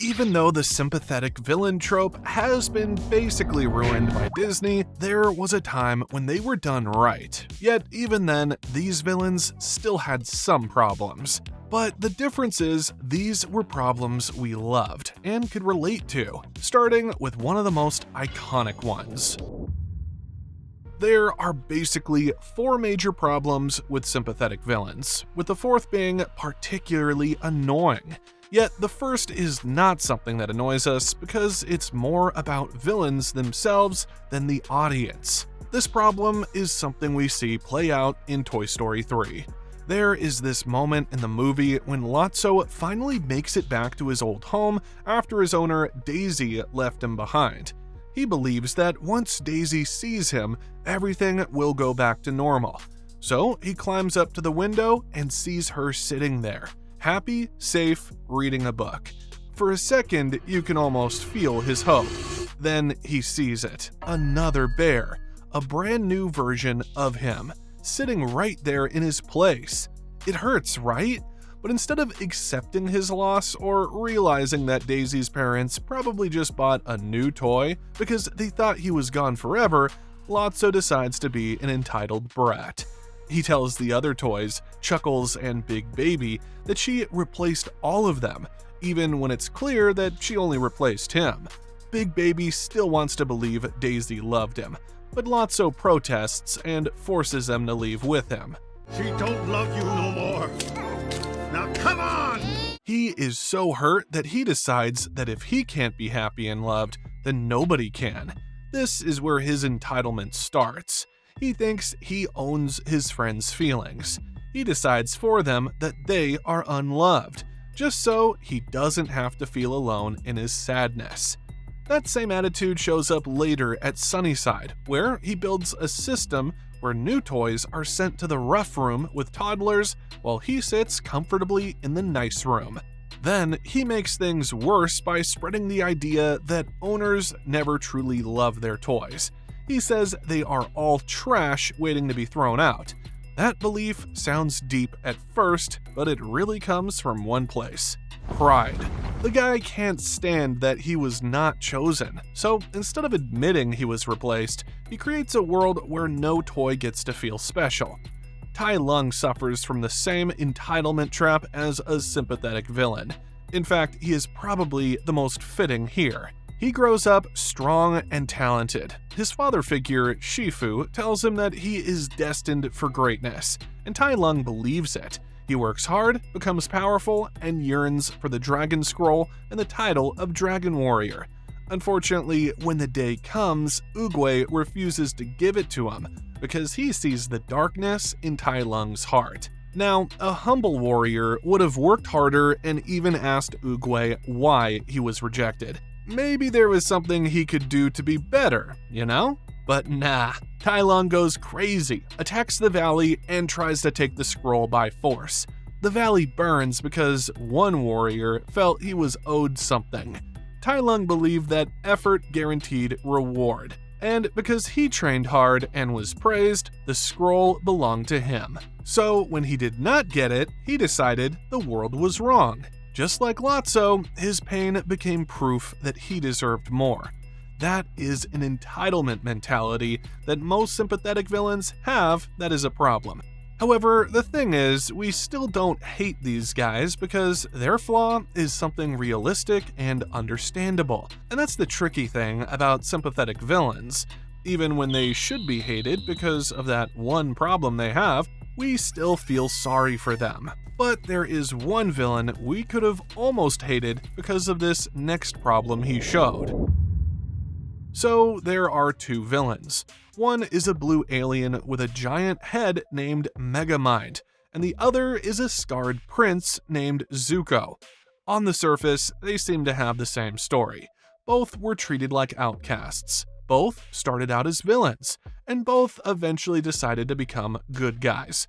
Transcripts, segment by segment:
Even though the sympathetic villain trope has been basically ruined by Disney, there was a time when they were done right. Yet even then, these villains still had some problems. But the difference is, these were problems we loved and could relate to, starting with one of the most iconic ones. There are basically 4 major problems with sympathetic villains, with the 4th being particularly annoying. Yet the first is not something that annoys us because it's more about villains themselves than the audience. This problem is something we see play out in Toy Story 3. There is this moment in the movie when Lotso finally makes it back to his old home after his owner Daisy left him behind. He believes that once Daisy sees him, everything will go back to normal. So he climbs up to the window and sees her sitting there, happy, safe, reading a book. For a second, you can almost feel his hope. Then he sees it. Another bear. A brand new version of him, sitting right there in his place. It hurts, right? But instead of accepting his loss or realizing that Daisy's parents probably just bought a new toy because they thought he was gone forever, Lotso decides to be an entitled brat. He tells the other toys, Chuckles and Big Baby, that she replaced all of them, even when it's clear that she only replaced him. Big Baby still wants to believe Daisy loved him, but Lotso protests and forces them to leave with him. She don't love you no more. Now come on! He is so hurt that he decides that if he can't be happy and loved, then nobody can. This is where his entitlement starts. He thinks he owns his friends' feelings. He decides for them that they are unloved, just so he doesn't have to feel alone in his sadness. That same attitude shows up later at Sunnyside, where he builds a system where new toys are sent to the rough room with toddlers while he sits comfortably in the nice room. Then he makes things worse by spreading the idea that owners never truly love their toys. He says they are all trash waiting to be thrown out. That belief sounds deep at first, but it really comes from one place: pride. The guy can't stand that he was not chosen, so instead of admitting he was replaced, he creates a world where no toy gets to feel special. Tai Lung suffers from the same entitlement trap as a sympathetic villain. In fact, he is probably the most fitting here. He grows up strong and talented. His father figure, Shifu, tells him that he is destined for greatness, and Tai Lung believes it. He works hard, becomes powerful, and yearns for the Dragon Scroll and the title of Dragon Warrior. Unfortunately, when the day comes, Oogway refuses to give it to him because he sees the darkness in Tai Lung's heart. Now, a humble warrior would have worked harder and even asked Oogway why he was rejected. Maybe there was something he could do to be better, you know? But nah, Tai Lung goes crazy, attacks the valley, and tries to take the scroll by force. The valley burns because one warrior felt he was owed something. Tai Lung believed that effort guaranteed reward, and because he trained hard and was praised, the scroll belonged to him. So when he did not get it, he decided the world was wrong. Just like Lotso, his pain became proof that he deserved more. That is an entitlement mentality that most sympathetic villains have that is a problem. However, the thing is, we still don't hate these guys because their flaw is something realistic and understandable. And that's the tricky thing about sympathetic villains. Even when they should be hated because of that one problem they have, we still feel sorry for them. But there is one villain we could have almost hated because of this next problem he showed. So there are 2 villains. One is a blue alien with a giant head named Megamind, and the other is a scarred prince named Zuko. On the surface, they seem to have the same story. Both were treated like outcasts. Both started out as villains, and both eventually decided to become good guys.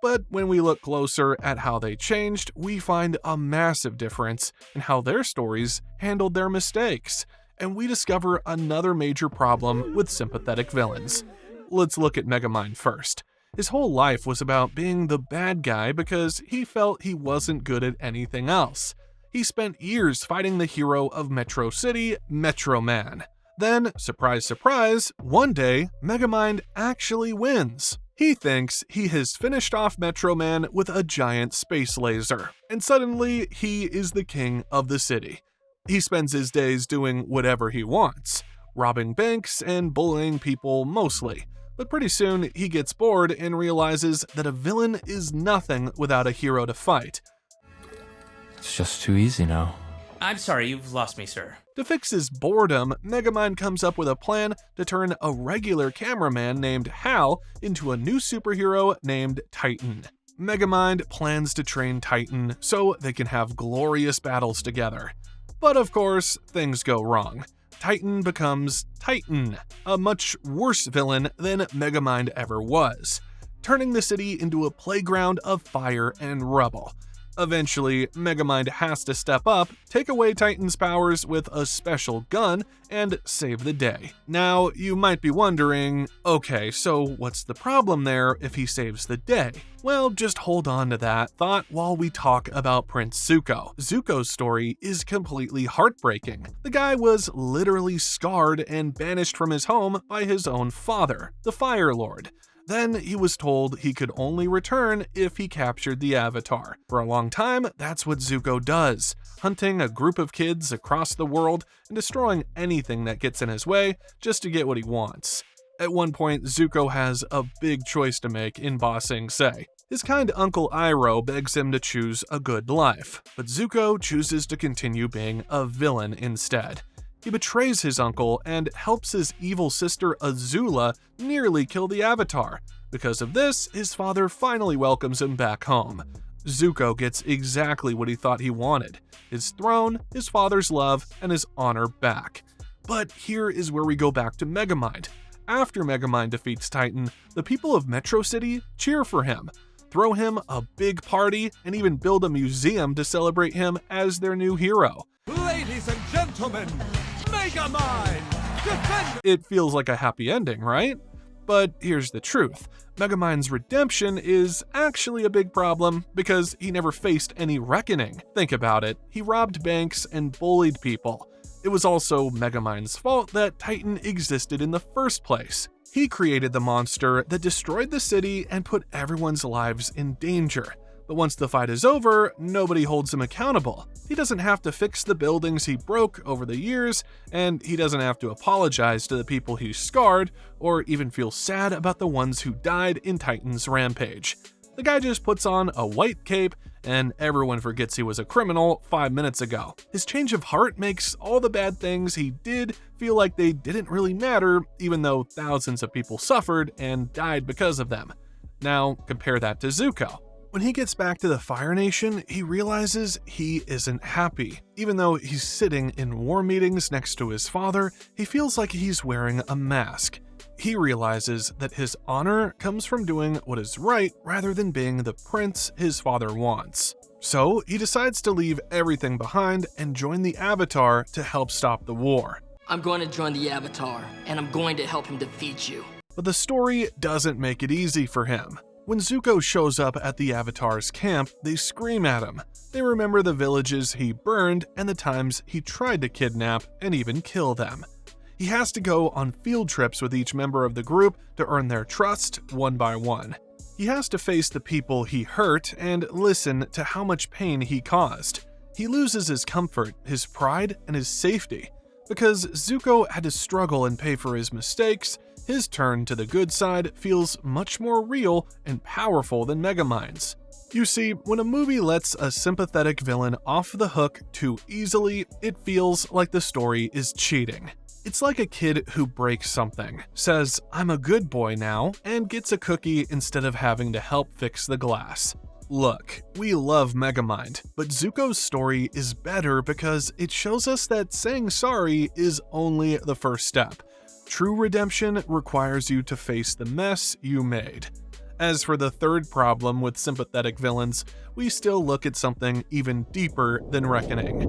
But when we look closer at how they changed, we find a massive difference in how their stories handled their mistakes. And we discover another major problem with sympathetic villains. Let's look at Megamind first. His whole life was about being the bad guy because he felt he wasn't good at anything else. He spent years fighting the hero of Metro City, Metro Man. Then, surprise surprise, one day, Megamind actually wins. He thinks he has finished off Metro Man with a giant space laser, and suddenly he is the king of the city. He spends his days doing whatever he wants, robbing banks and bullying people mostly. But pretty soon he gets bored and realizes that a villain is nothing without a hero to fight. It's just too easy now. I'm sorry, you've lost me, sir. To fix his boredom, Megamind comes up with a plan to turn a regular cameraman named Hal into a new superhero named Titan. Megamind plans to train Titan so they can have glorious battles together. But of course, things go wrong. Titan becomes Titan, a much worse villain than Megamind ever was, turning the city into a playground of fire and rubble. Eventually, Megamind has to step up, take away Titan's powers with a special gun, and save the day. Now, you might be wondering, okay, so what's the problem there if he saves the day? Well, just hold on to that thought while we talk about Prince Zuko. Zuko's story is completely heartbreaking. The guy was literally scarred and banished from his home by his own father, the Fire Lord. Then he was told he could only return if he captured the Avatar. For a long time, that's what Zuko does, hunting a group of kids across the world and destroying anything that gets in his way just to get what he wants. At one point, Zuko has a big choice to make in Ba Sing Se. His kind uncle Iroh begs him to choose a good life, but Zuko chooses to continue being a villain instead. He betrays his uncle and helps his evil sister Azula nearly kill the Avatar. Because of this, his father finally welcomes him back home. Zuko gets exactly what he thought he wanted: his throne, his father's love, and his honor back. But here is where we go back to Megamind. After Megamind defeats Titan, the people of Metro City cheer for him, throw him a big party, and even build a museum to celebrate him as their new hero. Ladies and gentlemen, Megamind, defend! It feels like a happy ending, right? But here's the truth. Megamind's redemption is actually a big problem because he never faced any reckoning. Think about it. He robbed banks and bullied people. It was also Megamind's fault that Titan existed in the first place. He created the monster that destroyed the city and put everyone's lives in danger. But once the fight is over, nobody holds him accountable. He doesn't have to fix the buildings he broke over the years, and he doesn't have to apologize to the people he scarred, or even feel sad about the ones who died in Titan's rampage. The guy just puts on a white cape, and everyone forgets he was a criminal 5 minutes ago. His change of heart makes all the bad things he did feel like they didn't really matter, even though thousands of people suffered and died because of them. Now, compare that to Zuko. When he gets back to the Fire Nation, he realizes he isn't happy. Even though he's sitting in war meetings next to his father, he feels like he's wearing a mask. He realizes that his honor comes from doing what is right rather than being the prince his father wants. So he decides to leave everything behind and join the Avatar to help stop the war. I'm going to join the Avatar, and I'm going to help him defeat you. But the story doesn't make it easy for him. When Zuko shows up at the Avatar's camp, they scream at him. They remember the villages he burned and the times he tried to kidnap and even kill them. He has to go on field trips with each member of the group to earn their trust one by one. He has to face the people he hurt and listen to how much pain he caused. He loses his comfort, his pride, and his safety. Because Zuko had to struggle and pay for his mistakes, his turn to the good side feels much more real and powerful than Megamind's. You see, when a movie lets a sympathetic villain off the hook too easily, it feels like the story is cheating. It's like a kid who breaks something, says, "I'm a good boy now," and gets a cookie instead of having to help fix the glass. Look, we love Megamind, but Zuko's story is better because it shows us that saying sorry is only the first step. True redemption requires you to face the mess you made. As for the third problem with sympathetic villains, we still look at something even deeper than reckoning.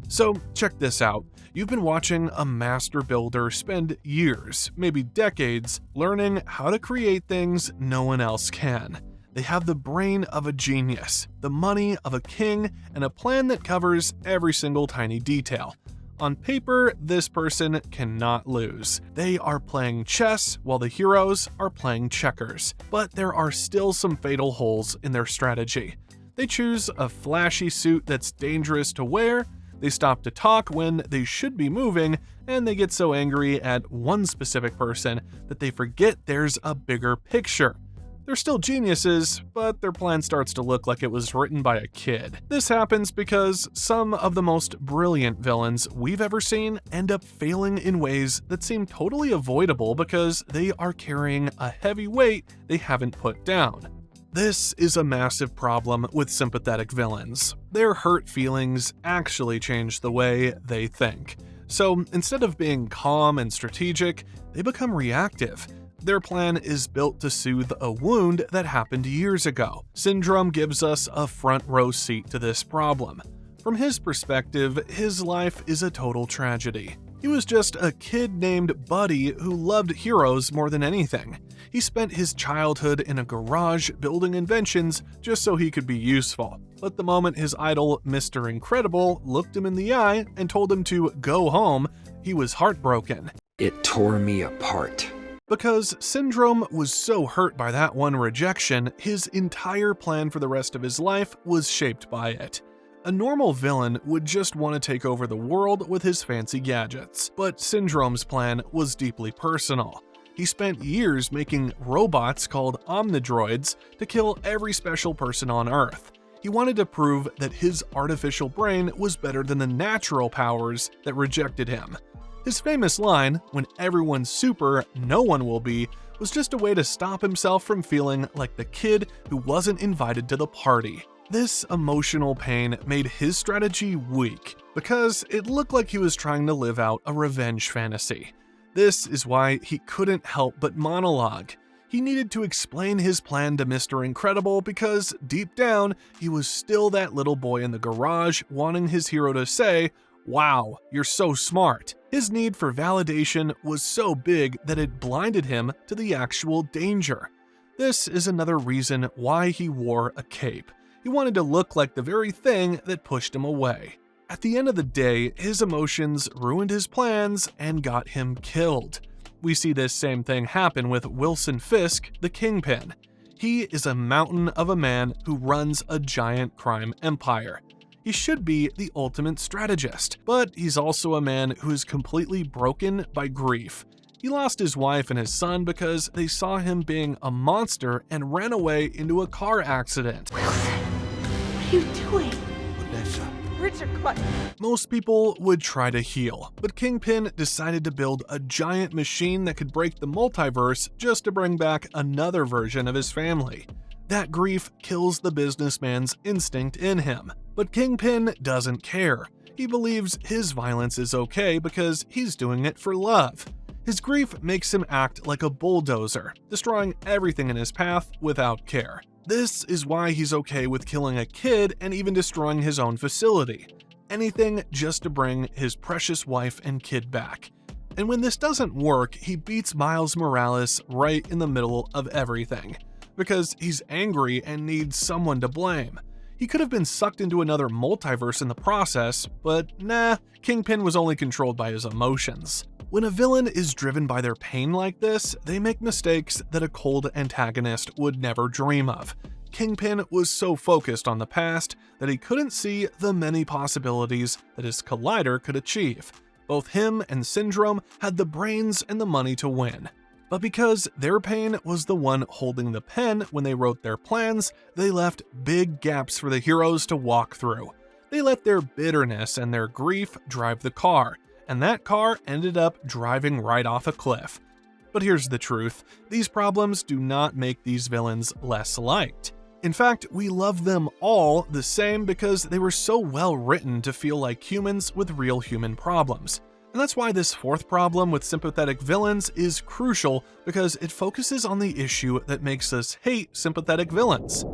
So check this out. You've been watching a master builder spend years, maybe decades, learning how to create things no one else can. They have the brain of a genius, the money of a king, and a plan that covers every single tiny detail. On paper, this person cannot lose. They are playing chess while the heroes are playing checkers. But there are still some fatal holes in their strategy. They choose a flashy suit that's dangerous to wear, they stop to talk when they should be moving, and they get so angry at one specific person that they forget there's a bigger picture. They're still geniuses, but their plan starts to look like it was written by a kid. This happens because some of the most brilliant villains we've ever seen end up failing in ways that seem totally avoidable because they are carrying a heavy weight they haven't put down. This is a massive problem with sympathetic villains. Their hurt feelings actually change the way they think. So instead of being calm and strategic, they become reactive. Their plan is built to soothe a wound that happened years ago. Syndrome gives us a front row seat to this problem. From his perspective, his life is a total tragedy. He was just a kid named Buddy who loved heroes more than anything. He spent his childhood in a garage building inventions just so he could be useful. But the moment his idol, Mr. Incredible, looked him in the eye and told him to go home, he was heartbroken. It tore me apart. Because Syndrome was so hurt by that one rejection, his entire plan for the rest of his life was shaped by it. A normal villain would just want to take over the world with his fancy gadgets, but Syndrome's plan was deeply personal. He spent years making robots called Omnidroids to kill every special person on Earth. He wanted to prove that his artificial brain was better than the natural powers that rejected him. His famous line, "When everyone's super, no one will be," was just a way to stop himself from feeling like the kid who wasn't invited to the party. This emotional pain made his strategy weak, because it looked like he was trying to live out a revenge fantasy. This is why he couldn't help but monologue. He needed to explain his plan to Mr. Incredible because, deep down, he was still that little boy in the garage wanting his hero to say, "Wow, you're so smart." His need for validation was so big that it blinded him to the actual danger. This is another reason why he wore a cape. He wanted to look like the very thing that pushed him away. At the end of the day, his emotions ruined his plans and got him killed. We see this same thing happen with Wilson Fisk, the Kingpin. He is a mountain of a man who runs a giant crime empire. He should be the ultimate strategist, but he's also a man who is completely broken by grief. He lost his wife and his son because they saw him being a monster and ran away into a car accident. What are you doing? Vanessa. Richard, come on. Most people would try to heal, but Kingpin decided to build a giant machine that could break the multiverse just to bring back another version of his family. That grief kills the businessman's instinct in him. But Kingpin doesn't care. He believes his violence is okay because he's doing it for love. His grief makes him act like a bulldozer, destroying everything in his path without care. This is why he's okay with killing a kid and even destroying his own facility. Anything just to bring his precious wife and kid back. And when this doesn't work, he beats Miles Morales right in the middle of everything. Because he's angry and needs someone to blame. He could have been sucked into another multiverse in the process, but nah, Kingpin was only controlled by his emotions. When a villain is driven by their pain like this, they make mistakes that a cold antagonist would never dream of. Kingpin was so focused on the past that he couldn't see the many possibilities that his collider could achieve. Both him and Syndrome had the brains and the money to win. But because their pain was the one holding the pen when they wrote their plans, they left big gaps for the heroes to walk through. They let their bitterness and their grief drive the car, and that car ended up driving right off a cliff. But here's the truth, these problems do not make these villains less liked. In fact, we love them all the same because they were so well written to feel like humans with real human problems. And that's why this fourth problem with sympathetic villains is crucial, because it focuses on the issue that makes us hate sympathetic villains.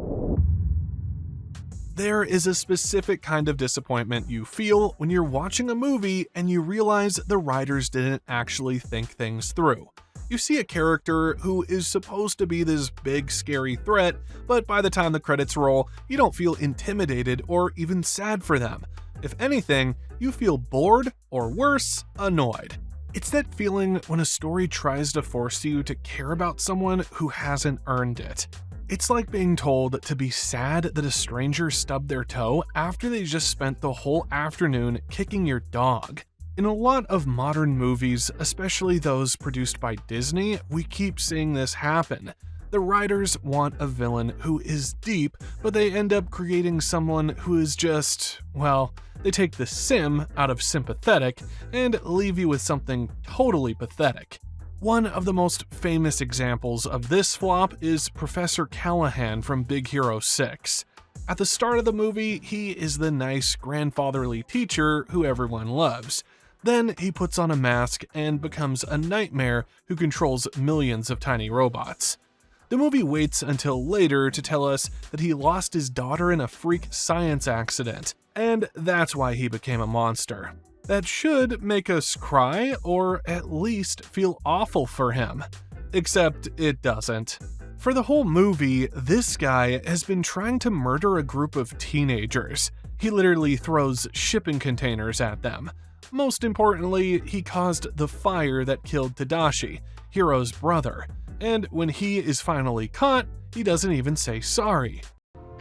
There is a specific kind of disappointment you feel when you're watching a movie and you realize the writers didn't actually think things through. You see a character who is supposed to be this big scary threat, but by the time the credits roll, you don't feel intimidated or even sad for them. If anything, you feel bored or worse, annoyed. It's that feeling when a story tries to force you to care about someone who hasn't earned it. It's like being told to be sad that a stranger stubbed their toe after they just spent the whole afternoon kicking your dog. In a lot of modern movies, especially those produced by Disney, we keep seeing this happen. The writers want a villain who is deep, but they end up creating someone who is just, well, they take the sim out of sympathetic and leave you with something totally pathetic. One of the most famous examples of this flop is Professor Callahan from Big Hero 6. At the start of the movie, he is the nice grandfatherly teacher who everyone loves. Then he puts on a mask and becomes a nightmare who controls millions of tiny robots. The movie waits until later to tell us that he lost his daughter in a freak science accident, and that's why he became a monster. That should make us cry or at least feel awful for him. Except it doesn't. For the whole movie, this guy has been trying to murder a group of teenagers. He literally throws shipping containers at them. Most importantly, he caused the fire that killed Tadashi, Hiro's brother. And when he is finally caught, he doesn't even say sorry.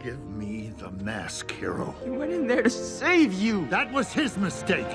Give me the mask, Hero. He went in there to save you. That was his mistake.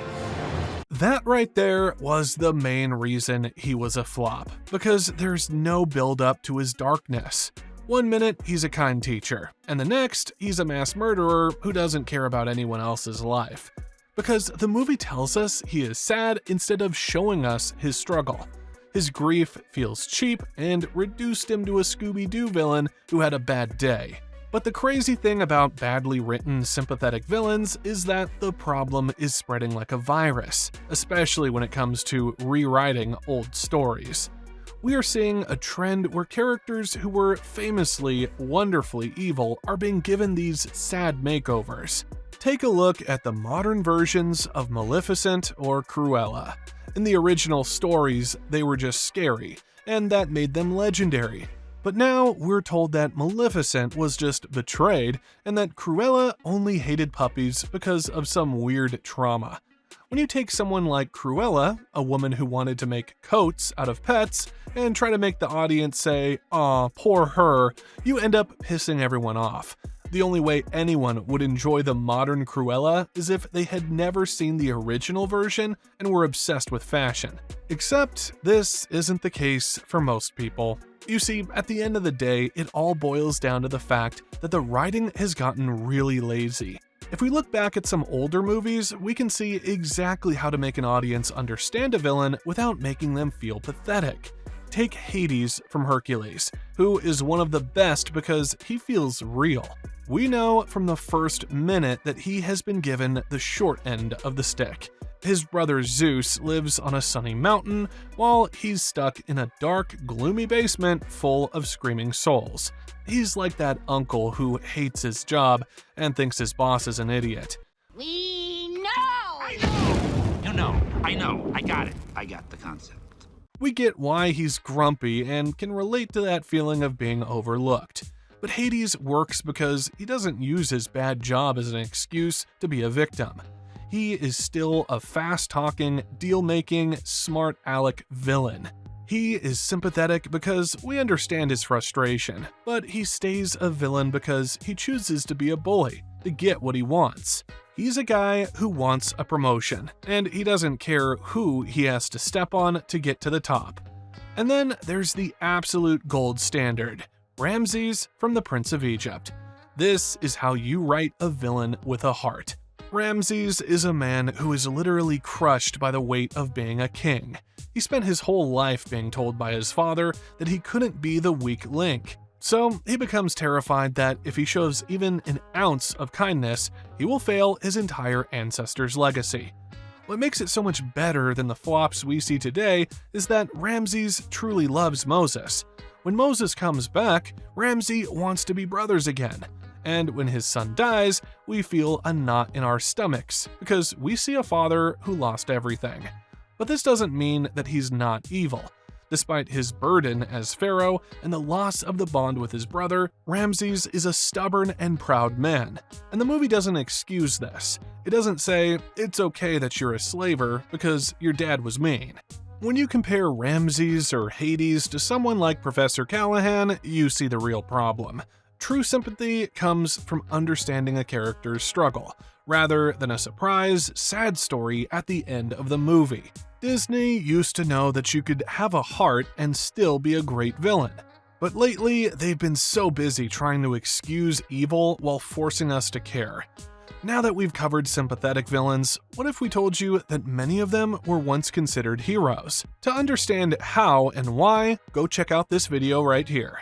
That right there was the main reason he was a flop, because there's no build up to his darkness. One minute, he's a kind teacher, and the next, he's a mass murderer who doesn't care about anyone else's life. Because the movie tells us he is sad instead of showing us his struggle. His grief feels cheap and reduced him to a Scooby-Doo villain who had a bad day. But the crazy thing about badly written, sympathetic villains is that the problem is spreading like a virus, especially when it comes to rewriting old stories. We are seeing a trend where characters who were famously, wonderfully evil are being given these sad makeovers. Take a look at the modern versions of Maleficent or Cruella. In the original stories, they were just scary, and that made them legendary. But now we're told that Maleficent was just betrayed, and that Cruella only hated puppies because of some weird trauma. When you take someone like Cruella, a woman who wanted to make coats out of pets, and try to make the audience say, "Aw, poor her," you end up pissing everyone off. The only way anyone would enjoy the modern Cruella is if they had never seen the original version and were obsessed with fashion. Except this isn't the case for most people. You see, at the end of the day, it all boils down to the fact that the writing has gotten really lazy. If we look back at some older movies, we can see exactly how to make an audience understand a villain without making them feel pathetic. Take Hades from Hercules, who is one of the best because he feels real. We know from the first minute that he has been given the short end of the stick. His brother Zeus lives on a sunny mountain, while he's stuck in a dark, gloomy basement full of screaming souls. He's like that uncle who hates his job and thinks his boss is an idiot. We know! I know! You know, I know, I got it. I got the concept. We get why he's grumpy and can relate to that feeling of being overlooked. But Hades works because he doesn't use his bad job as an excuse to be a victim. He is still a fast-talking, deal-making, smart aleck villain. He is sympathetic because we understand his frustration, but he stays a villain because he chooses to be a bully, to get what he wants. He's a guy who wants a promotion, and he doesn't care who he has to step on to get to the top. And then there's the absolute gold standard, Ramses from The Prince of Egypt. This is how you write a villain with a heart. Ramses is a man who is literally crushed by the weight of being a king. He spent his whole life being told by his father that he couldn't be the weak link. So he becomes terrified that if he shows even an ounce of kindness, he will fail his entire ancestor's legacy. What makes it so much better than the flops we see today is that Ramses truly loves Moses. When Moses comes back, Ramses wants to be brothers again. And when his son dies, we feel a knot in our stomachs because we see a father who lost everything. But this doesn't mean that he's not evil. Despite his burden as pharaoh and the loss of the bond with his brother, Ramses is a stubborn and proud man. And the movie doesn't excuse this. It doesn't say, it's okay that you're a slaver because your dad was mean. When you compare Ramses or Hades to someone like Professor Callahan, you see the real problem. True sympathy comes from understanding a character's struggle, rather than a surprise, sad story at the end of the movie. Disney used to know that you could have a heart and still be a great villain. But lately, they've been so busy trying to excuse evil while forcing us to care. Now that we've covered sympathetic villains, what if we told you that many of them were once considered heroes? To understand how and why, go check out this video right here.